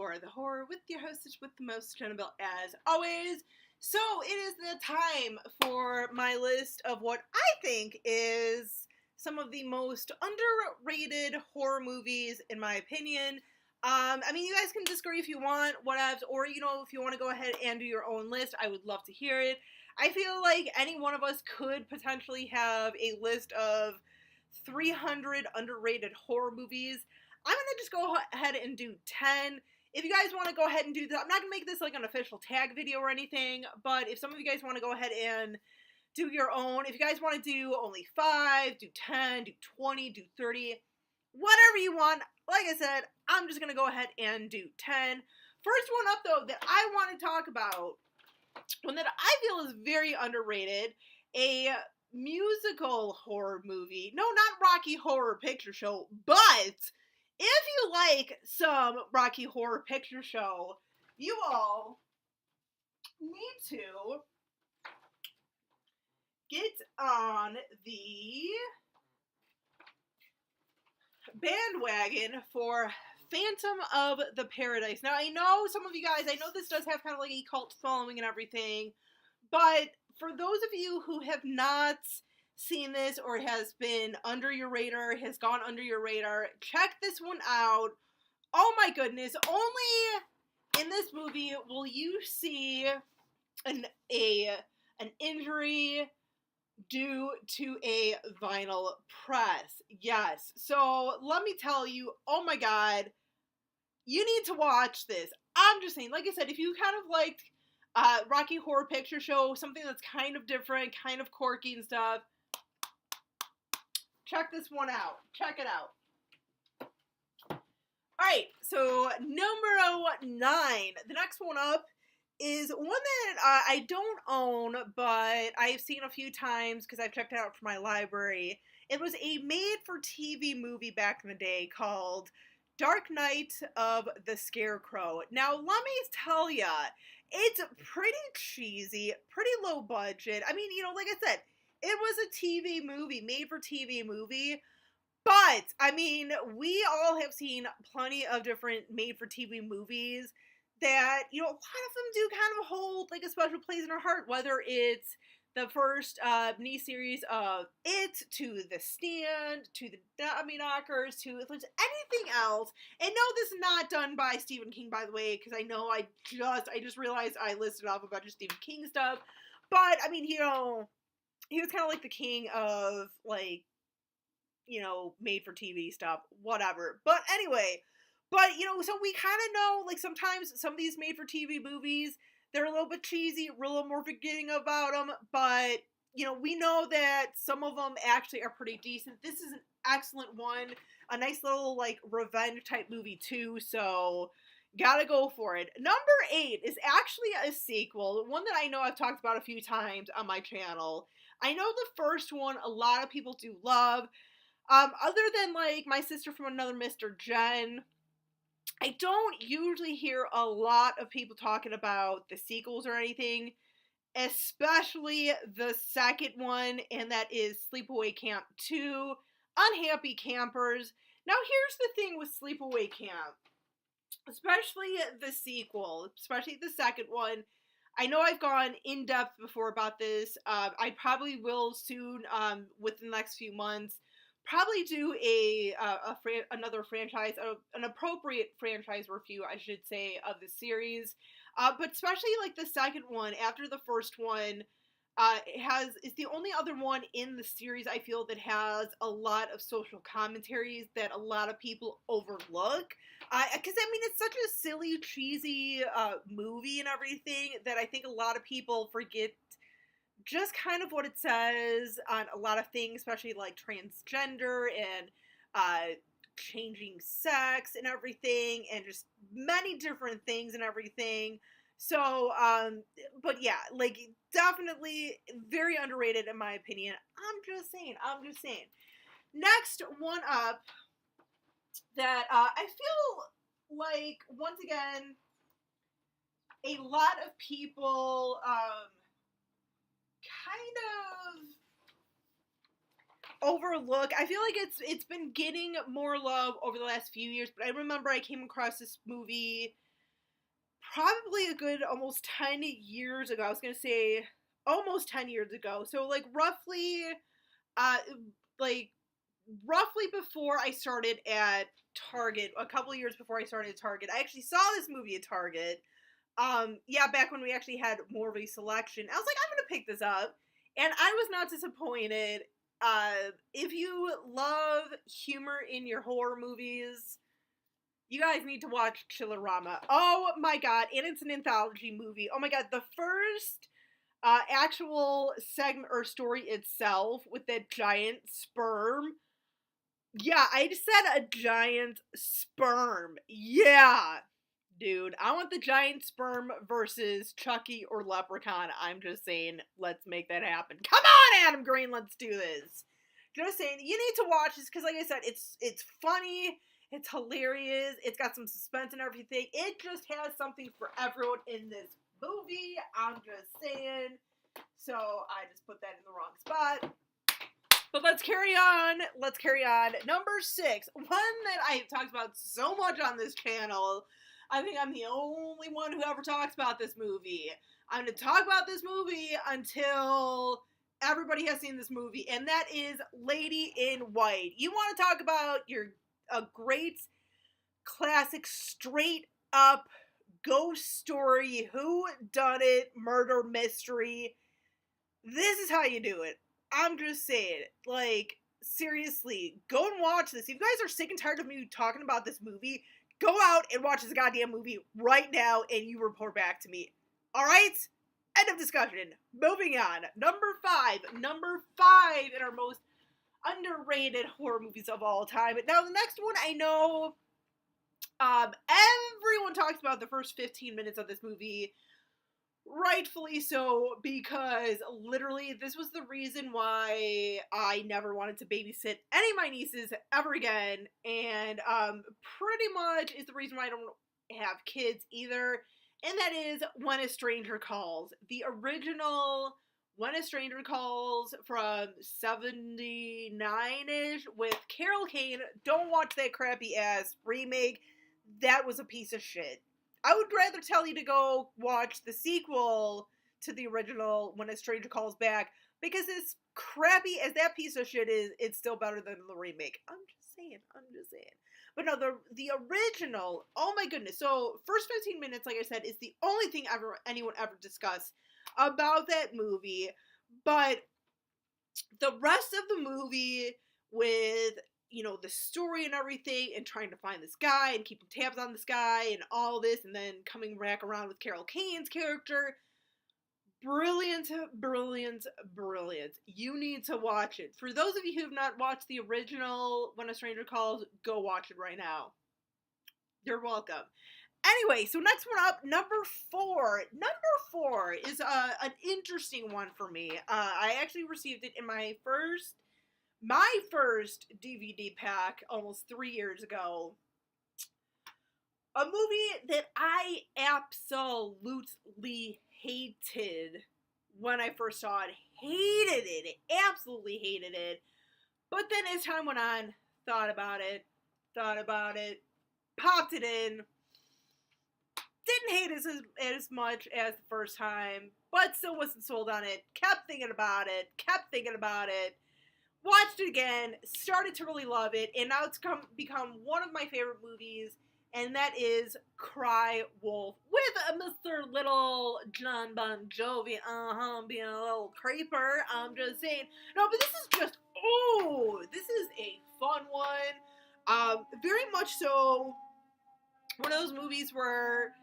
for the horror with your hostess with the most, Jenna Bell, as always. So it is the time for my list of what I think is some of the most underrated horror movies, in my opinion. You guys can disagree if you want, whatevs, or if you want to go ahead and do your own list, I would love to hear it. I feel like any one of us could potentially have a list of 300 underrated horror movies. I'm going to just go ahead and do 10. If you guys want to go ahead and do that, I'm not going to make this like an official tag video or anything, but if some of you guys want to go ahead and do your own, if you guys want to do only 5, do 10, do 20, do 30, whatever you want, like I said, I'm just going to go ahead and do 10. First one up, though, that I want to talk about, one that I feel is very underrated, a musical horror movie. No, not Rocky Horror Picture Show, but if you like some Rocky Horror Picture Show, you all need to get on the bandwagon for Phantom of the Paradise. Now, I know some of you guys, I know this does have kind of like a cult following and everything, but for those of you who have not seen this or has been under your radar, has gone under your radar, check this one out. Oh my goodness, only in this movie will you see an injury due to a vinyl press. Yes. So let me tell you, oh my god, you need to watch this. I'm just saying, like I said, if you kind of liked Rocky Horror Picture Show, something that's kind of different, kind of quirky and stuff, check this one out. Check it out. Alright, so number 9. The next one up is one that I don't own, but I've seen a few times because I've checked it out from my library. It was a made-for-TV movie back in the day called Dark Night of the Scarecrow. Now, let me tell ya, it's pretty cheesy, pretty low budget. I mean, like I said, it was a TV movie, made-for-TV movie, but, I mean, we all have seen plenty of different made-for-TV movies that, a lot of them do kind of hold, like, a special place in our heart, whether it's the first mini-series of It, to The Stand, to the Dummy Knockers, to if there's anything else. And no, this is not done by Stephen King, by the way, because I know I just realized I listed off a bunch of Stephen King stuff. But, I mean, he was kind of like the king of, like, made-for-TV stuff, whatever. But anyway, so we kind of know, like, sometimes some of these made-for-TV movies, they're a little bit cheesy, we're a little more forgetting about them, but, we know that some of them actually are pretty decent. This is an excellent one, a nice little, like, revenge-type movie, too, so gotta go for it. Number 8 is actually a sequel, one that I know I've talked about a few times on my channel. I know the first one a lot of people do love, other than, like, My Sister from Another Mr. Jen, I don't usually hear a lot of people talking about the sequels or anything, especially the second one, and that is Sleepaway Camp 2, Unhappy Campers. Now, here's the thing with Sleepaway Camp, especially the sequel, especially the second one. I know I've gone in depth before about this. I probably will soon, within the next few months, probably do another franchise, an appropriate franchise review, I should say, of the series. But especially like the second one, after the first one, is the only other one in the series I feel that has a lot of social commentaries that a lot of people overlook. Because it's such a silly, cheesy movie and everything that I think a lot of people forget just kind of what it says on a lot of things, especially like transgender and changing sex and everything, and just many different things and everything. So, but yeah, like, definitely very underrated in my opinion. I'm just saying. Next one up that I feel like, once again, a lot of people kind of overlook. I feel like it's been getting more love over the last few years, but I remember I came across this movie probably a good almost 10 years ago. I was going to say almost 10 years ago. So like uh like roughly before I started at Target, a couple of years before I started at Target. I actually saw this movie at Target. Yeah, back when we actually had more of a selection. I was like, I'm gonna pick this up. And I was not disappointed. If you love humor in your horror movies, you guys need to watch Chillerama. Oh my god, and it's an anthology movie. Oh my god, the first actual segment or story itself with that giant sperm. Yeah, I just said a giant sperm. Yeah, dude. I want the giant sperm versus Chucky or Leprechaun. I'm just saying, let's make that happen. Come on, Adam Green, let's do this. Just saying, you need to watch this because, like I said, it's funny, it's hilarious, it's got some suspense and everything. It just has something for everyone in this movie. I'm just saying. So I just put that in the wrong spot. But let's carry on. Let's carry on. Number 6, one that I have talked about so much on this channel. I think I'm the only one who ever talks about this movie. I'm going to talk about this movie until everybody has seen this movie, and that is Lady in White. You want to talk about a great classic straight up ghost story, who done it, murder mystery. This is how you do it. I'm just saying, like, seriously, go and watch this. If you guys are sick and tired of me talking about this movie, go out and watch this goddamn movie right now and you report back to me. Alright? End of discussion. Moving on. Number 5 in our most underrated horror movies of all time. Now, the next one, I know everyone talks about the first 15 minutes of this movie. Rightfully so, because literally this was the reason why I never wanted to babysit any of my nieces ever again, and pretty much is the reason why I don't have kids either, and that is When a Stranger Calls. The original When a Stranger Calls from 79-ish with Carol Kane. Don't watch that crappy ass remake. That was a piece of shit. I would rather tell you to go watch the sequel to the original When a Stranger Calls Back, because as crappy as that piece of shit is, it's still better than the remake. I'm just saying. But no, the original, oh my goodness. So, first 15 minutes, like I said, is the only thing anyone ever discussed about that movie. But the rest of the movie with, you know, the story and everything, and trying to find this guy and keeping tabs on this guy and all this, and then coming back around with Carol Kane's character. Brilliant. You need to watch it. For those of you who have not watched the original When a Stranger Calls, go watch it right now. You're welcome. Anyway, so next one up, number 4. Number 4 is an interesting one for me. I actually received it in my first DVD pack almost 3 years ago. A movie that I absolutely hated when I first saw it. Hated it. Absolutely hated it. But then as time went on, thought about it, popped it in. Didn't hate it as much as the first time, but still wasn't sold on it. Kept thinking about it. Watched it again, started to really love it, and now it's become one of my favorite movies, and that is Cry Wolf, with Mr. Little John Bon Jovi, being a little creeper. I'm just saying. No, but this is a fun one. Very much so one of those movies where,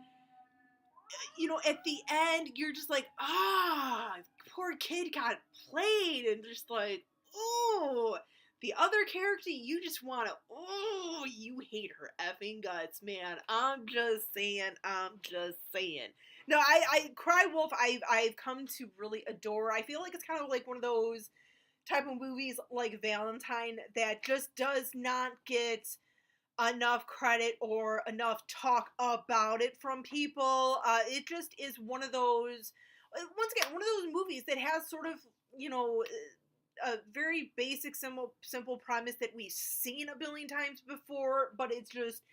you know, at the end, you're just like, poor kid got played, and just like, oh, the other character, you just want to, you hate her effing guts, man. I'm just saying. No, I Cry Wolf, I've come to really adore. I feel like it's kind of like one of those type of movies like Valentine that just does not get enough credit or enough talk about it from people. It just is one of those, once again, one of those movies that has sort of, you know, a very basic, simple premise that we've seen a billion times before, but it's just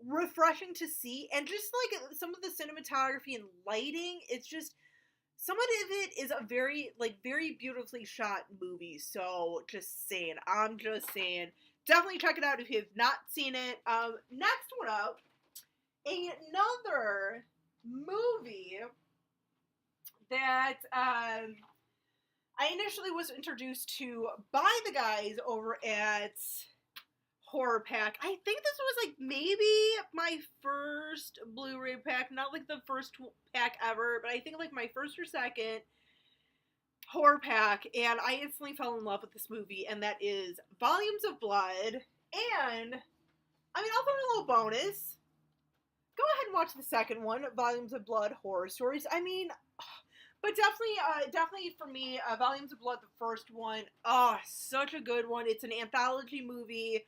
refreshing to see, and just like some of the cinematography and lighting, it's just some of it is a very beautifully shot movie. So just saying, I'm just saying, definitely check it out if you have not seen it. Next one up, another movie that I initially was introduced to by the guys over at Horror Pack. I think this was like maybe my first Blu-ray pack, not like the first pack ever, but I think like my first or second horror pack, and I instantly fell in love with this movie, and that is Volumes of Blood. And I mean, I'll throw in a little bonus. Go ahead and watch the second one, Volumes of Blood Horror Stories. I mean, but definitely for me, Volumes of Blood, the first one, such a good one. It's an anthology movie,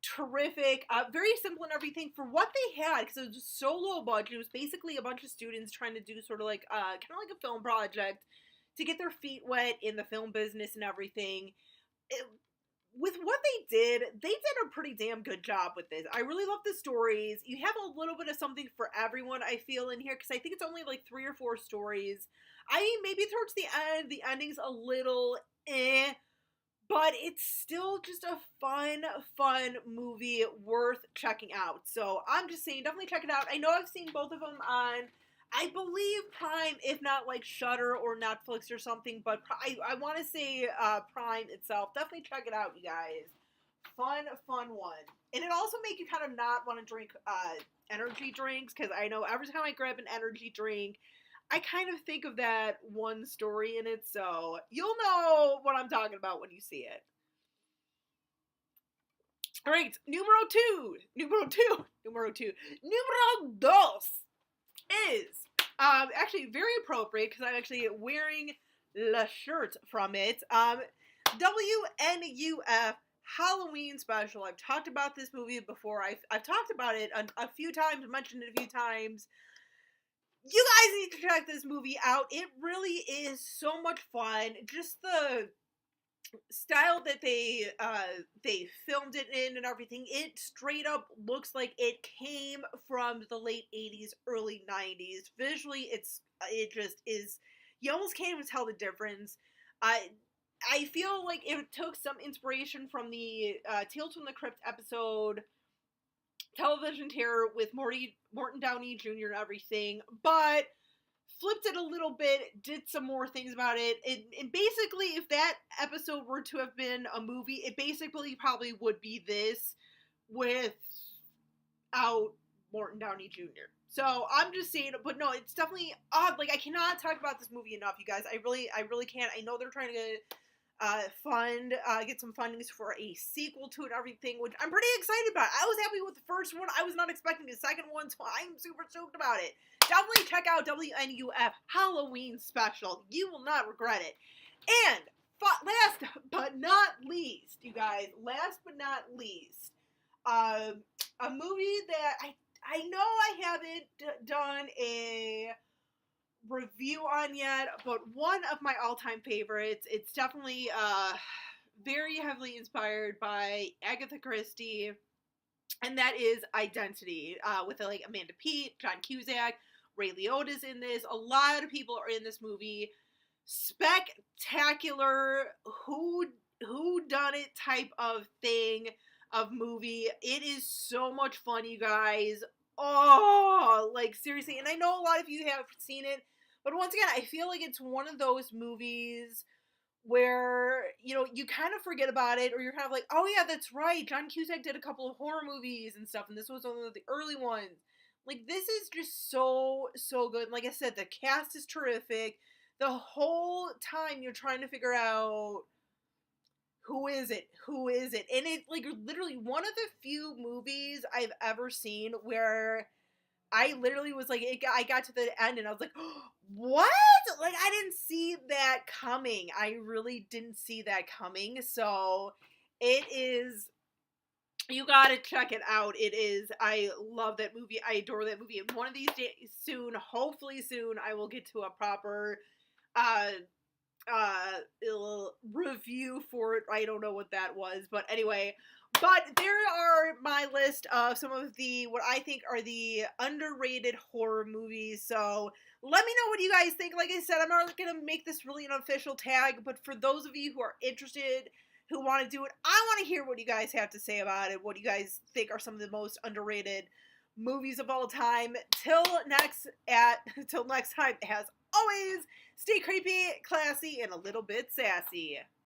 terrific, very simple and everything for what they had, because it was so low budget. It was basically a bunch of students trying to do sort of like, kind of like a film project to get their feet wet in the film business and everything. With what they did a pretty damn good job with this. I really love the stories. You have a little bit of something for everyone, I feel, in here, because I think it's only like 3 or 4 stories. I mean, maybe towards the end, the ending's a little but it's still just a fun movie worth checking out. So I'm just saying, definitely check it out. I know I've seen both of them on, I believe, Prime, if not like Shudder or Netflix or something, but I want to say Prime itself. Definitely check it out, you guys. Fun one. And it also makes you kind of not want to drink energy drinks, because I know every time I grab an energy drink, I kind of think of that one story in it, so you'll know what I'm talking about when you see it. Alright, numero dos is actually very appropriate, because I'm actually wearing the shirt from it. WNUF Halloween Special. I've talked about this movie before. I've talked about it a few times, mentioned it a few times. You guys need to check this movie out. It really is so much fun. Just the style that they filmed it in and everything. It straight up looks like it came from the late 80s, early 90s. Visually, it just is. You almost can't even tell the difference. I feel like it took some inspiration from the Tales from the Crypt episode Television Terror with Morton Downey Jr. and everything, but flipped it a little bit, did some more things about it. And basically, if that episode were to have been a movie, it basically probably would be this without Morton Downey Jr. So I'm just saying, but no, it's definitely odd. Like, I cannot talk about this movie enough, you guys. I really can't. I know they're trying to get some fundings for a sequel to it and everything, which I'm pretty excited about. I was happy with the first one. I was not expecting the second one, so I'm super stoked about it. Definitely check out WNUF Halloween Special. You will not regret it. And last but not least, you guys, a movie that I know I haven't done a review on yet, but one of my all-time favorites. It's definitely very heavily inspired by Agatha Christie, and that is Identity, with like Amanda Peet, John Cusack, Ray Liotta's in this. A lot of people are in this movie. Spectacular, who done it type of thing, of movie. It is so much fun, you guys. Oh, like seriously, and I know a lot of you have seen it, but once again, I feel like it's one of those movies where, you know, you kind of forget about it, or you're kind of like, oh yeah, that's right, John Cusack did a couple of horror movies and stuff, and this was one of the early ones. Like, this is just so good. Like I said, the cast is terrific. The whole time you're trying to figure out who is it? And it's like literally one of the few movies I've ever seen where I literally was like, I got to the end and I was like, oh, what? Like, I didn't see that coming. I really didn't see that coming. So it is, you gotta check it out. It is, I love that movie. I adore that movie. And one of these days soon, hopefully soon, I will get to a proper review for it. I don't know what that was, but anyway, But there are my list of some of the, what I think are the underrated horror movies. So let me know what you guys think. Like I said, I'm not going to make this really an official tag, but for those of you who are interested, who want to do it, I want to hear what you guys have to say about it. What do you guys think are some of the most underrated movies of all time? Till next time, as always, stay creepy, classy, and a little bit sassy.